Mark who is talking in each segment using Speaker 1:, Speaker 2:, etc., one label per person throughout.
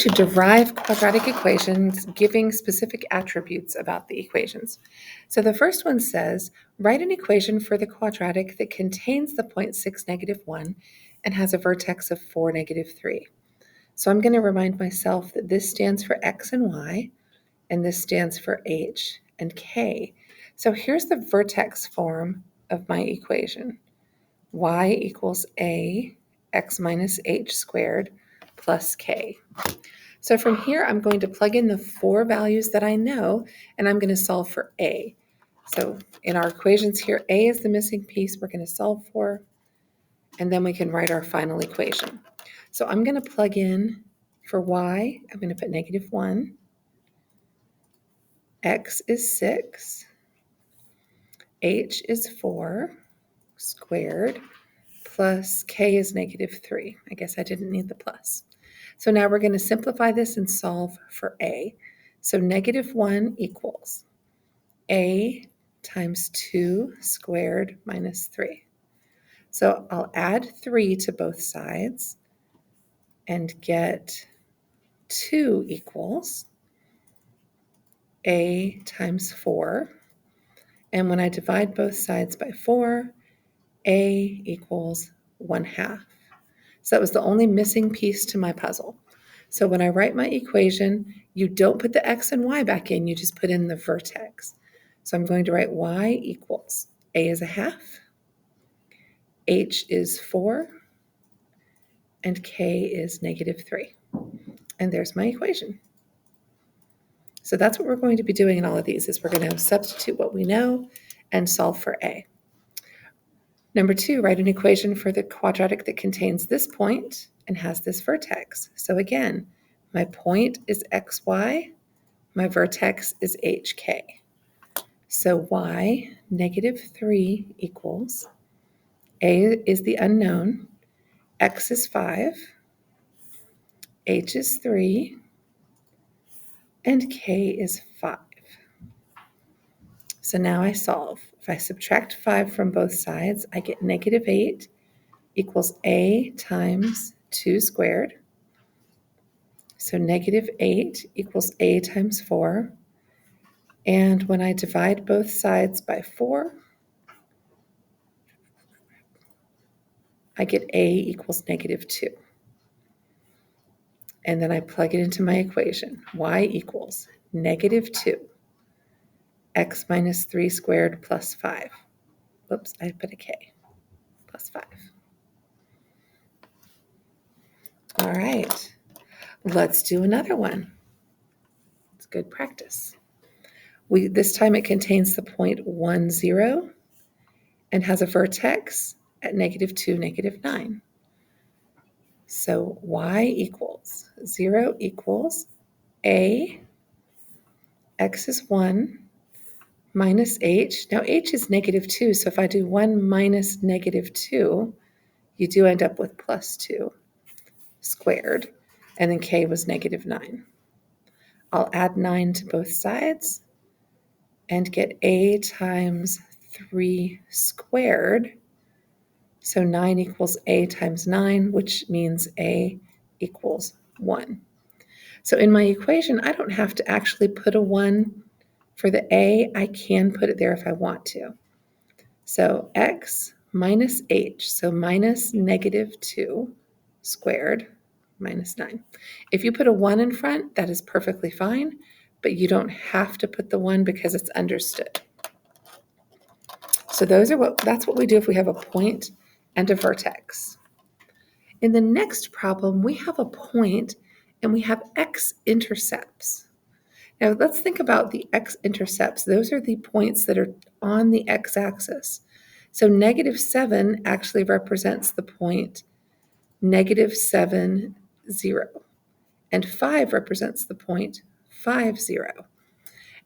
Speaker 1: to derive quadratic equations giving specific attributes about the equations. So the first one says, write an equation for the quadratic that contains the point 6, -1 and has a vertex of 4, -3. So I'm going to remind myself that this stands for x and y, and this stands for h and k. So here's the vertex form of my equation. Y equals a x minus h squared plus k. So from here, I'm going to plug in the 4 values that I know, and I'm going to solve for a. So in our equations here, a is the missing piece we're going to solve for, and then we can write our final equation. So I'm going to plug in for y, I'm going to put -1, x is 6, h is 4 squared, plus k is -3. I guess I didn't need the plus. So now we're going to simplify this and solve for a. So -1 equals a times 2 squared minus 3. So I'll add 3 to both sides and get 2 equals a times 4. And when I divide both sides by 4, a equals 1/2. So that was the only missing piece to my puzzle. So when I write my equation, you don't put the x and y back in, you just put in the vertex. So I'm going to write y equals a is 1/2, h is 4, and k is -3. And there's my equation. So that's what we're going to be doing in all of these, is we're going to substitute what we know and solve for a. Number 2, write an equation for the quadratic that contains this point and has this vertex. So again, my point is xy, my vertex is hk. So y, -3 equals, a is the unknown, x is 5, h is 3, and k is 5. So now I solve. If I subtract 5 from both sides, I get -8 equals a times 2 squared. So -8 equals a times 4. And when I divide both sides by 4, I get a equals -2. And then I plug it into my equation. Y equals -2, x minus 3 squared plus 5. Whoops, I put a k, plus 5. All right, let's do another one. It's good practice. This time it contains the point 1, 0 and has a vertex at -2, -9. So y equals 0 equals a, x is 1, minus h. Now h is -2, so if I do 1 minus -2, you do end up with plus 2 squared, and then k was -9. I'll add 9 to both sides and get a times 3 squared. So 9 equals a times 9, which means a equals 1. So in my equation, I don't have to actually put a 1 for the a. I can put it there if I want to. So x minus h, so minus -2 squared minus 9. If you put a 1 in front, that is perfectly fine, but you don't have to put the 1 because it's understood. So that's what we do if we have a point and a vertex. In the next problem, we have a point and we have x-intercepts. Now let's think about the x-intercepts. Those are the points that are on the x-axis. So -7 actually represents the point -7, 0. And 5 represents the point 5, 0.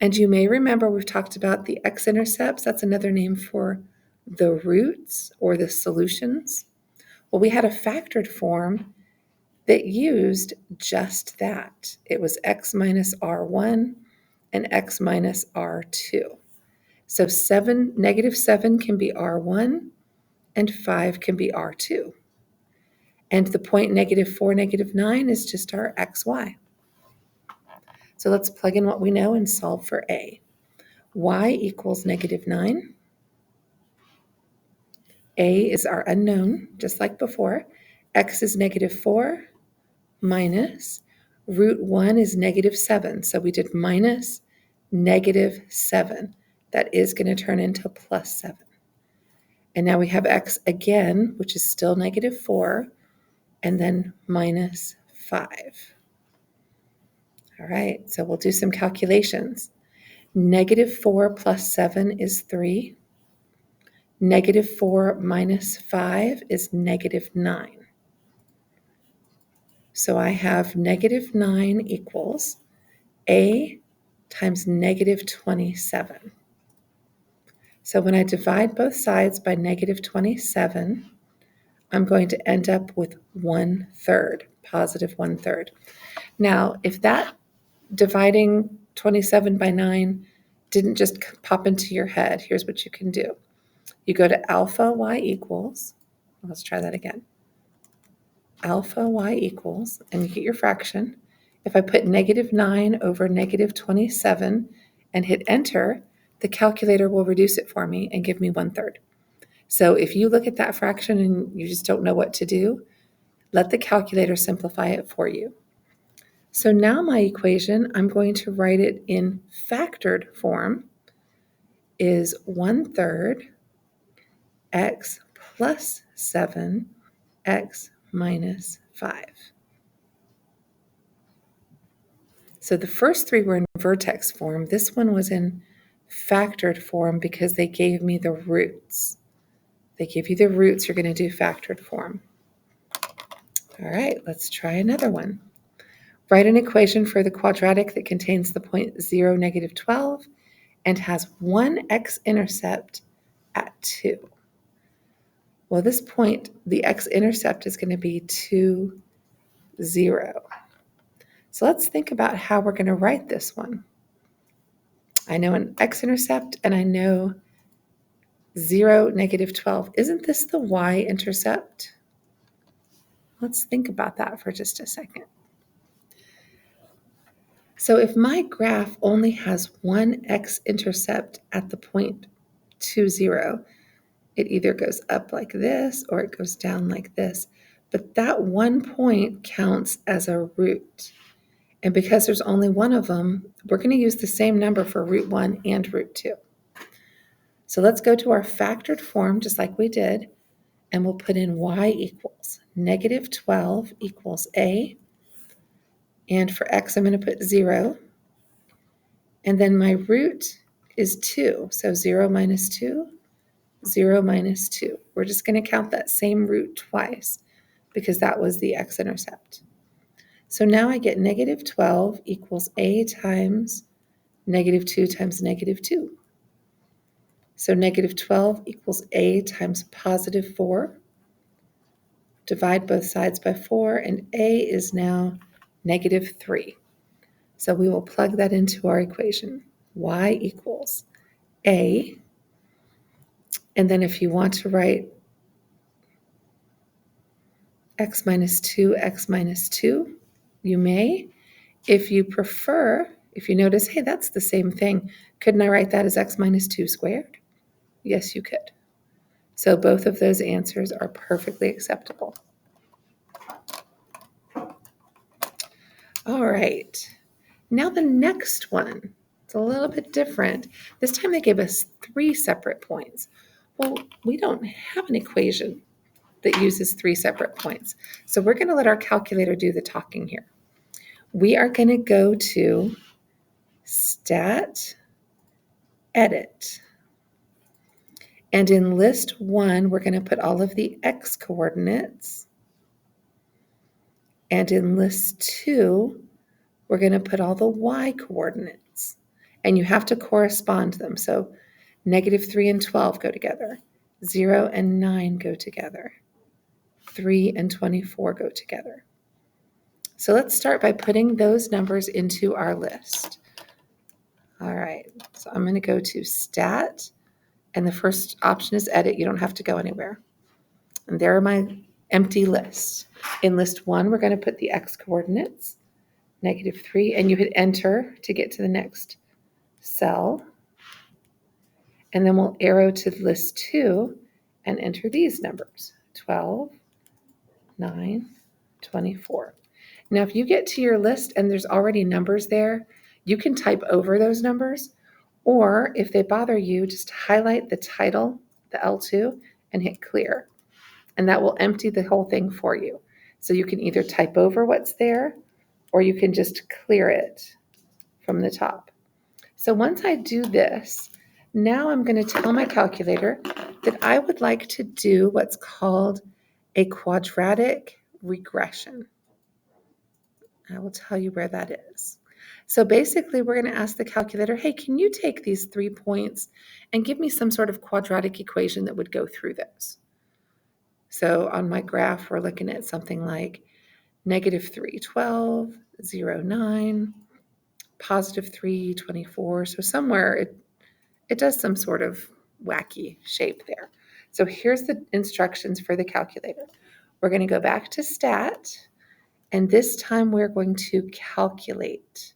Speaker 1: And you may remember we've talked about the x-intercepts. That's another name for the roots or the solutions. Well, we had a factored form that used just that. It was x minus r1 and x minus r2. So -7 can be r1 and 5 can be r2. And the point -4, -9 is just our xy. So let's plug in what we know and solve for a. Y equals -9. A is our unknown, just like before. X is -4 minus root 1 is -7. So we did minus -7. That is going to turn into +7. And now we have x again, which is still -4, and then -5. All right, so we'll do some calculations. -4 plus 7 is 3. -4 minus 5 is -9. So I have -9 equals a times -27. So when I divide both sides by -27, I'm going to end up with 1/3, positive 1/3. Now, if that dividing 27 by 9 didn't just pop into your head, here's what you can do. You go to alpha y equals, let's try that again. Alpha y equals, and you get your fraction. If I put -9 over -27 and hit enter, the calculator will reduce it for me and give me 1/3. So if you look at that fraction and you just don't know what to do, let the calculator simplify it for you. So now my equation, I'm going to write it in factored form, is 1/3 x plus 7 x minus 5. So the first three were in vertex form. This one was in factored form because they gave me the roots. They give you the roots, you're going to do factored form. All right, let's try another one. Write an equation for the quadratic that contains the point 0, -12 and has one x-intercept at 2. Well, this point, the x-intercept is going to be 2, 0. So let's think about how we're going to write this one. I know an x-intercept and I know 0, -12. Isn't this the y-intercept? Let's think about that for just a second. So if my graph only has one x-intercept at the point 2, 0, it either goes up like this or it goes down like this. But that one point counts as a root. And because there's only one of them, we're going to use the same number for root 1 and root 2. So let's go to our factored form just like we did, and we'll put in y equals -12 equals a. And for x, I'm going to put 0. And then my root is 2. So 0 minus 2, 0 minus 2. We're just going to count that same root twice because that was the x-intercept. So now I get -12 equals a times -2 times -2. So -12 equals a times +4. Divide both sides by 4, and a is now -3. So we will plug that into our equation. Y equals a. And then if you want to write x minus 2, x minus 2, you may. If you prefer, if you notice, hey, that's the same thing, couldn't I write that as x minus 2 squared? Yes, you could. So both of those answers are perfectly acceptable. All right. Now the next one. It's a little bit different. This time they gave us 3 separate points. Well, we don't have an equation that uses 3 separate points. So we're going to let our calculator do the talking here. We are going to go to Stat, Edit. And in list 1, we're going to put all of the x coordinates. And in list 2, we're going to put all the y coordinates. And you have to correspond them. So -3 and 12 go together. 0 and 9 go together. 3 and 24 go together. So let's start by putting those numbers into our list. All right, so I'm going to go to Stat, and the first option is Edit. You don't have to go anywhere. And there are my empty lists. In list 1, we're going to put the x coordinates. -3, and you hit enter to get to the next cell. And then we'll arrow to list 2 and enter these numbers, 12, 9, 24. Now, if you get to your list and there's already numbers there, you can type over those numbers, or if they bother you, just highlight the title, the L2, and hit clear. And that will empty the whole thing for you. So you can either type over what's there, or you can just clear it from the top. So once I do this, now I'm going to tell my calculator that I would like to do what's called a quadratic regression. I will tell you where that is. So basically, we're going to ask the calculator, hey, can you take these 3 points and give me some sort of quadratic equation that would go through those? So on my graph, we're looking at something like -3, 12, 0, 9, +3, 24. So somewhere it does some sort of wacky shape there. So here's the instructions for the calculator. We're going to go back to stat, and this time we're going to calculate.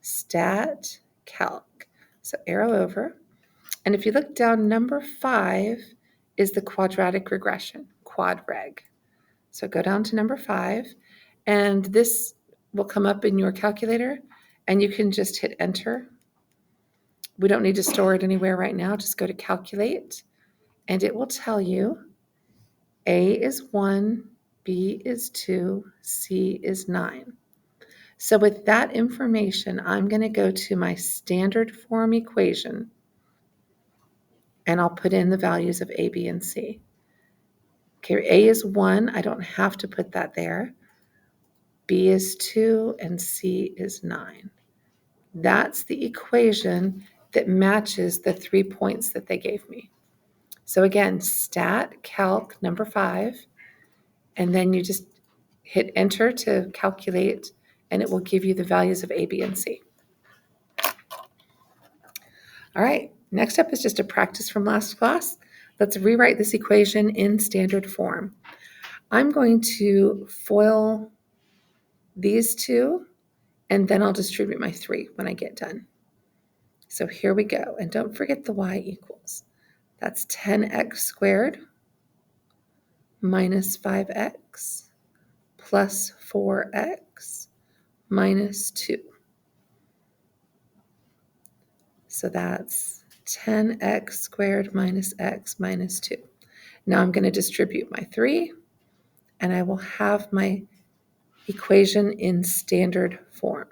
Speaker 1: Stat calc. So arrow over. And if you look down, number 5 is the quadratic regression, quadreg. So go down to number 5, and this will come up in your calculator, and you can just hit enter. We don't need to store it anywhere right now. Just go to calculate, and it will tell you A is 1, B is 2, C is 9. So with that information, I'm going to go to my standard form equation, and I'll put in the values of A, B, and C. Okay, A is 1. I don't have to put that there. B is 2, and C is 9. That's the equation that matches the 3 points that they gave me. So again, stat calc number 5, and then you just hit enter to calculate, and it will give you the values of A, B, and C. All right, next up is just a practice from last class. Let's rewrite this equation in standard form. I'm going to FOIL these two, and then I'll distribute my 3 when I get done. So here we go, and don't forget the y equals. That's 10x squared minus 5x plus 4x minus 2. So that's 10x squared minus x minus 2. Now I'm going to distribute my 3, and I will have my equation in standard form.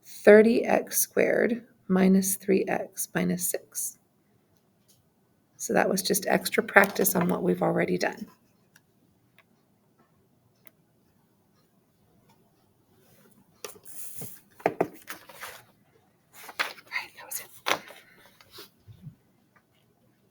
Speaker 1: 30x squared minus 3x minus 6. So that was just extra practice on what we've already done.